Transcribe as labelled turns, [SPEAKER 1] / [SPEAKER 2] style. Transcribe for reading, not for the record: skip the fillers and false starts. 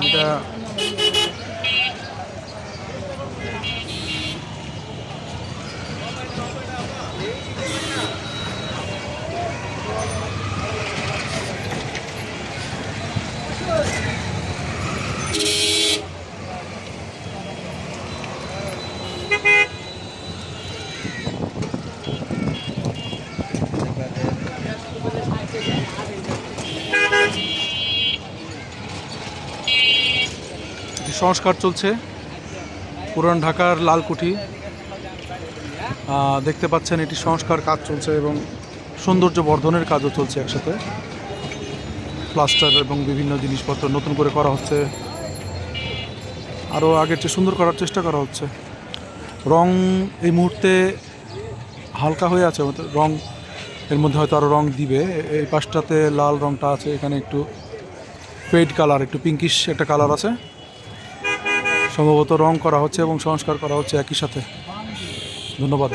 [SPEAKER 1] এটা সংস্কার চলছে পুরান ঢাকার লালকুঠি। দেখতে পাচ্ছেন এটি সংস্কার কাজ চলছে এবং সৌন্দর্য বর্ধনের কাজও চলছে একসাথে। প্লাস্টার এবং বিভিন্ন জিনিসপত্র নতুন করে করা হচ্ছে, আরও আগের চেয়ে সুন্দর করার চেষ্টা করা হচ্ছে। রং এই মুহূর্তে হালকা হয়ে আছে, রং এর মধ্যে হয়তো আরও রং দিবে। এই পাশটাতে লাল রংটা আছে, এখানে একটু ফেড কালার, একটু পিঙ্কিশ একটা কালার আছে। সম্ভবত রং করা হচ্ছে এবং সংস্কার করা হচ্ছে একই সাথে। ধন্যবাদ।